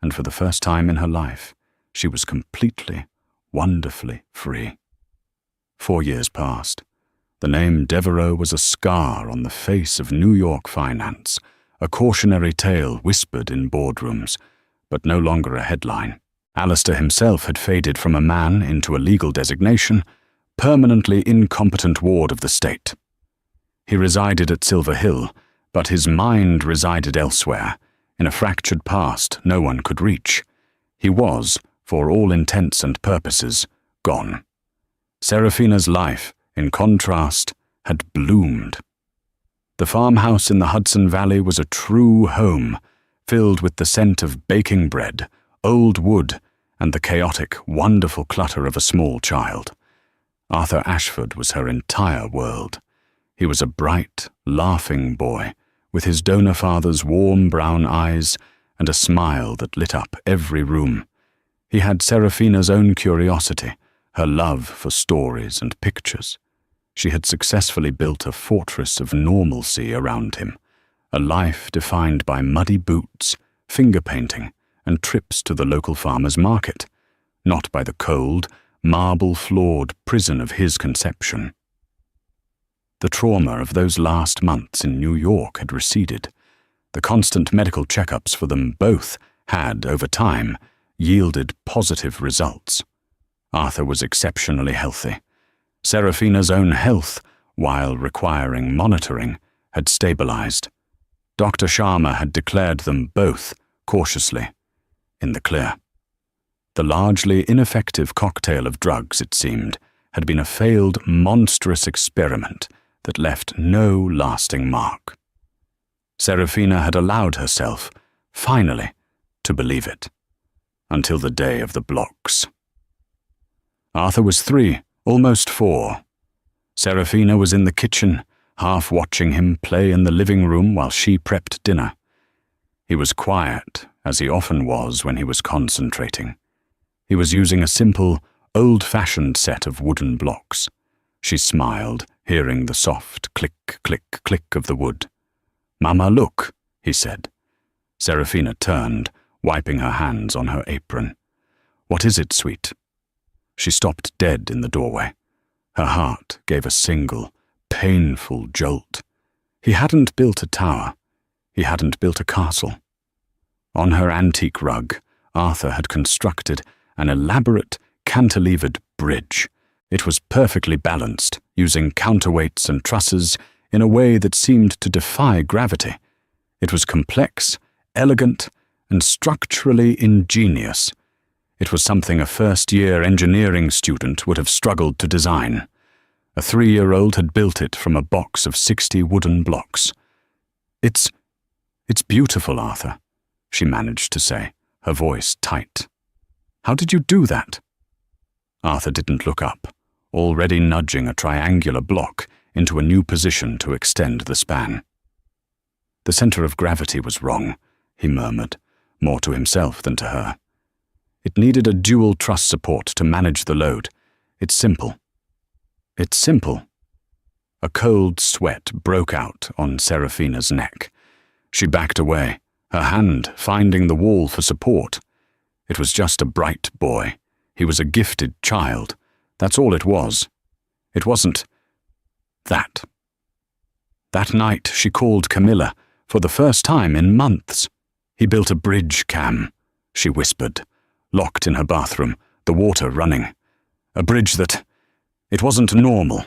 And for the first time in her life, she was completely, wonderfully free. 4 years passed. The name Devereux was a scar on the face of New York finance, a cautionary tale whispered in boardrooms, but no longer a headline. Alistair himself had faded from a man into a legal designation, permanently incompetent ward of the state. He resided at Silver Hill, but his mind resided elsewhere, in a fractured past no one could reach. He was, for all intents and purposes, gone. Serafina's life, in contrast, had bloomed. The farmhouse in the Hudson Valley was a true home, filled with the scent of baking bread, old wood, and the chaotic, wonderful clutter of a small child. Arthur Ashford was her entire world. He was a bright, laughing boy, with his donor father's warm brown eyes and a smile that lit up every room. He had Serafina's own curiosity, her love for stories and pictures. She had successfully built a fortress of normalcy around him, a life defined by muddy boots, finger painting, and trips to the local farmer's market, not by the cold, marble-floored prison of his conception. The trauma of those last months in New York had receded. The constant medical checkups for them both had, over time, yielded positive results. Arthur was exceptionally healthy. Serafina's own health, while requiring monitoring, had stabilized. Dr. Sharma had declared them both, cautiously, in the clear. The largely ineffective cocktail of drugs, it seemed, had been a failed, monstrous experiment that left no lasting mark. Serafina had allowed herself, finally, to believe it, until the day of the blocks. Arthur was 3, almost 4. Serafina was in the kitchen, half watching him play in the living room while she prepped dinner. He was quiet, as he often was when he was concentrating. He was using a simple, old-fashioned set of wooden blocks. She smiled, hearing the soft click, click, click of the wood. "Mama, look," he said. Serafina turned, wiping her hands on her apron. "What is it, sweet?" She stopped dead in the doorway. Her heart gave a single, painful jolt. He hadn't built a tower. He hadn't built a castle. On her antique rug, Arthur had constructed an elaborate, cantilevered bridge. It was perfectly balanced, using counterweights and trusses in a way that seemed to defy gravity. It was complex, elegant, and structurally ingenious. It was something a first-year engineering student would have struggled to design. A 3-year-old had built it from a box of 60 wooden blocks. It's beautiful, Arthur," she managed to say, her voice tight. "How did you do that?" Arthur didn't look up, already nudging a triangular block into a new position to extend the span. "The center of gravity was wrong," he murmured, more to himself than to her. "It needed a dual truss support to manage the load. It's simple." "It's simple." A cold sweat broke out on Serafina's neck. She backed away, her hand finding the wall for support. It was just a bright boy. He was a gifted child. That's all it was. It wasn't that. That night she called Camilla, for the first time in months. "He built a bridge, Cam," she whispered, locked in her bathroom, the water running. "A bridge that... it wasn't normal."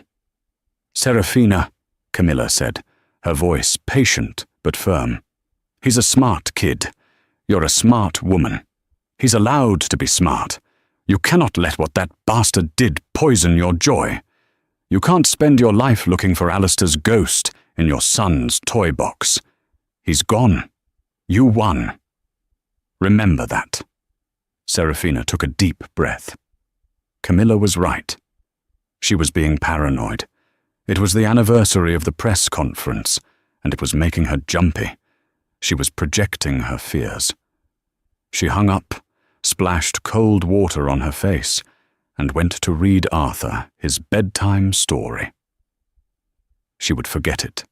"Serafina," Camilla said, her voice patient but firm. "He's a smart kid. You're a smart woman. He's allowed to be smart. You cannot let what that bastard did poison your joy. You can't spend your life looking for Alistair's ghost in your son's toy box. He's gone. You won. Remember that." Serafina took a deep breath. Camilla was right. She was being paranoid. It was the anniversary of the press conference, and it was making her jumpy. She was projecting her fears. She hung up, splashed cold water on her face, and went to read Arthur his bedtime story. She would forget it.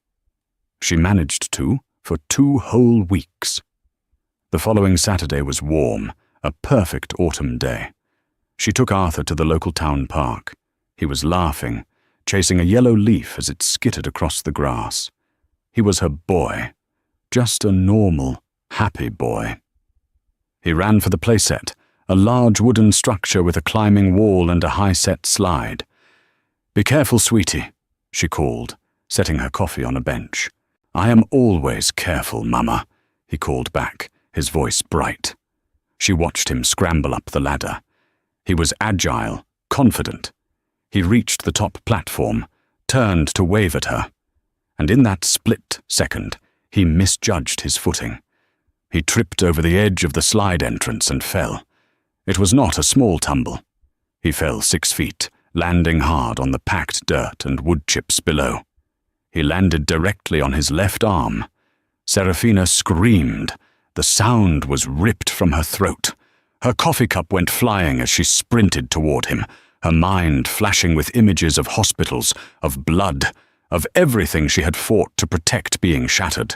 She managed to for 2 whole weeks. The following Saturday was warm, a perfect autumn day. She took Arthur to the local town park. He was laughing, chasing a yellow leaf as it skittered across the grass. He was her boy, just a normal, happy boy. He ran for the playset, a large wooden structure with a climbing wall and a high-set slide. "Be careful, sweetie," she called, setting her coffee on a bench. "I am always careful, Mama," he called back, his voice bright. She watched him scramble up the ladder. He was agile, confident. He reached the top platform, turned to wave at her, and in that split second, he misjudged his footing. He tripped over the edge of the slide entrance and fell. It was not a small tumble. He fell 6 feet, landing hard on the packed dirt and wood chips below. He landed directly on his left arm. Serafina screamed. The sound was ripped from her throat. Her coffee cup went flying as she sprinted toward him, her mind flashing with images of hospitals, of blood, of everything she had fought to protect being shattered.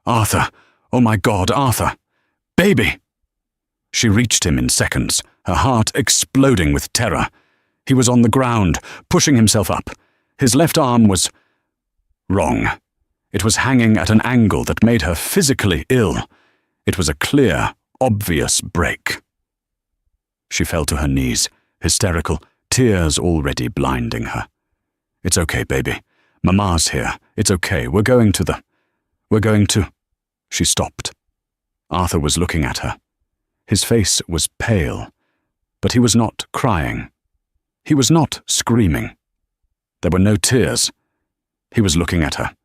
"Arthur! Oh my God, Arthur! Baby!" She reached him in seconds, her heart exploding with terror. He was on the ground, pushing himself up. His left arm was wrong. It was hanging at an angle that made her physically ill. It was a clear, obvious break. She fell to her knees, hysterical, tears already blinding her. "It's okay, baby. Mama's here. It's okay. We're going to—" She stopped. Arthur was looking at her. His face was pale, but he was not crying. He was not screaming. There were no tears. He was looking at her,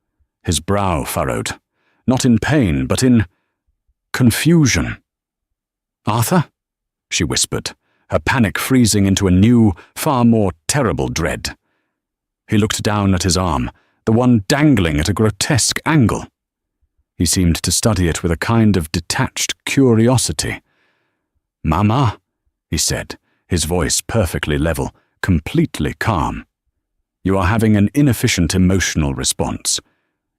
his brow furrowed, not in pain, but in confusion. "Arthur?" she whispered, her panic freezing into a new, far more terrible dread. He looked down at his arm, the one dangling at a grotesque angle. He seemed to study it with a kind of detached curiosity. "Mama," he said, his voice perfectly level, completely calm. "You are having an inefficient emotional response.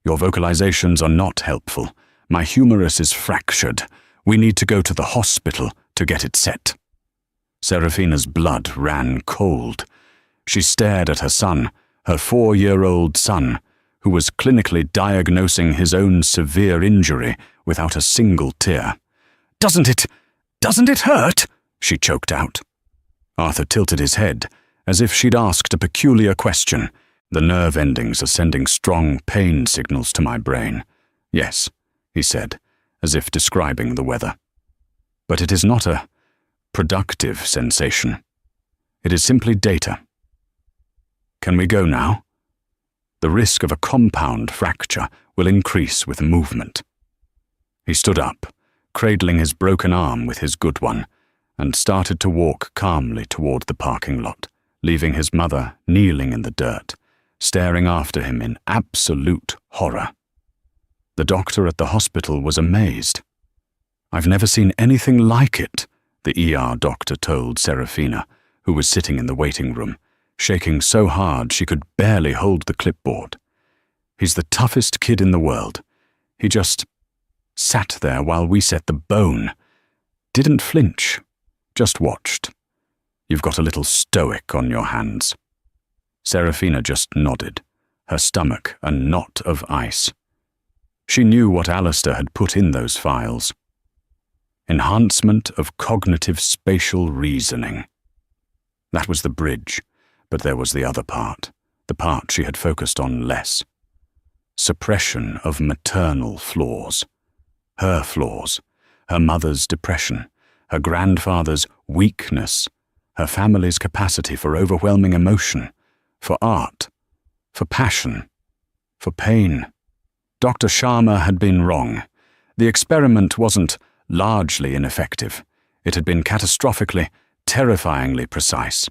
Your vocalizations are not helpful. My humerus is fractured. We need to go to the hospital to get it set." Serafina's blood ran cold. She stared at her son, her 4-year-old son, who was clinically diagnosing his own severe injury without a single tear. Doesn't it hurt?" she choked out. Arthur tilted his head, as if she'd asked a peculiar question. "The nerve endings are sending strong pain signals to my brain." "Yes," he said, as if describing the weather. "But it is not a productive sensation. It is simply data. Can we go now? The risk of a compound fracture will increase with movement." He stood up, cradling his broken arm with his good one, and started to walk calmly toward the parking lot, leaving his mother kneeling in the dirt, staring after him in absolute horror. The doctor at the hospital was amazed. "I've never seen anything like it," the ER doctor told Serafina, who was sitting in the waiting room, shaking so hard she could barely hold the clipboard. "He's the toughest kid in the world. He just sat there while we set the bone. Didn't flinch, just watched. You've got a little stoic on your hands." Serafina just nodded, her stomach a knot of ice. She knew what Alistair had put in those files. Enhancement of cognitive spatial reasoning. That was the bridge, but there was the other part, the part she had focused on less. Suppression of maternal flaws. Her flaws, her mother's depression, her grandfather's weakness, her family's capacity for overwhelming emotion, for art, for passion, for pain. Dr. Sharma had been wrong. The experiment wasn't largely ineffective. It had been catastrophically, terrifyingly precise.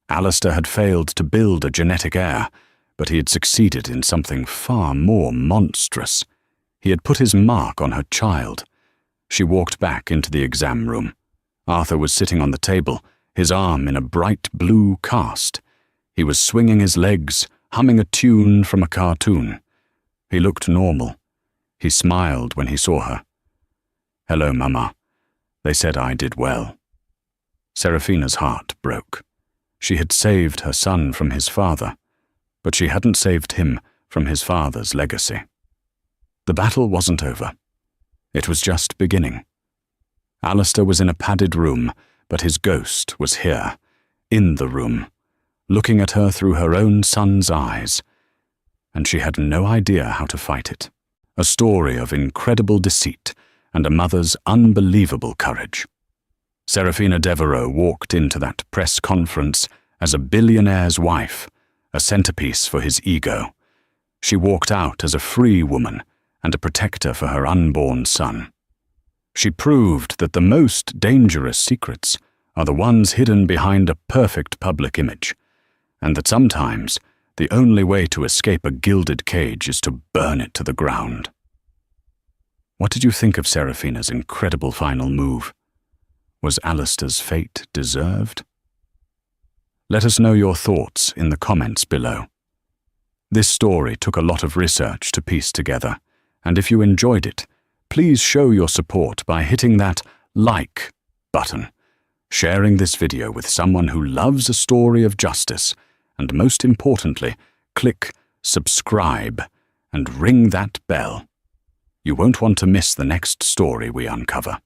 Alistair had failed to build a genetic heir, but he had succeeded in something far more monstrous. He had put his mark on her child. She walked back into the exam room. Arthur was sitting on the table, his arm in a bright blue cast. He was swinging his legs, humming a tune from a cartoon. He looked normal. He smiled when he saw her. "Hello, Mama. They said I did well." Serafina's heart broke. She had saved her son from his father, but she hadn't saved him from his father's legacy. The battle wasn't over. It was just beginning. Alistair was in a padded room, but his ghost was here, in the room, looking at her through her own son's eyes, and she had no idea how to fight it. A story of incredible deceit and a mother's unbelievable courage. Serafina Devereux walked into that press conference as a billionaire's wife, a centerpiece for his ego. She walked out as a free woman and a protector for her unborn son. She proved that the most dangerous secrets are the ones hidden behind a perfect public image, and that sometimes the only way to escape a gilded cage is to burn it to the ground. What did you think of Serafina's incredible final move? Was Alistair's fate deserved? Let us know your thoughts in the comments below. This story took a lot of research to piece together, and if you enjoyed it, please show your support by hitting that like button, sharing this video with someone who loves a story of justice, and most importantly, click subscribe and ring that bell. You won't want to miss the next story we uncover.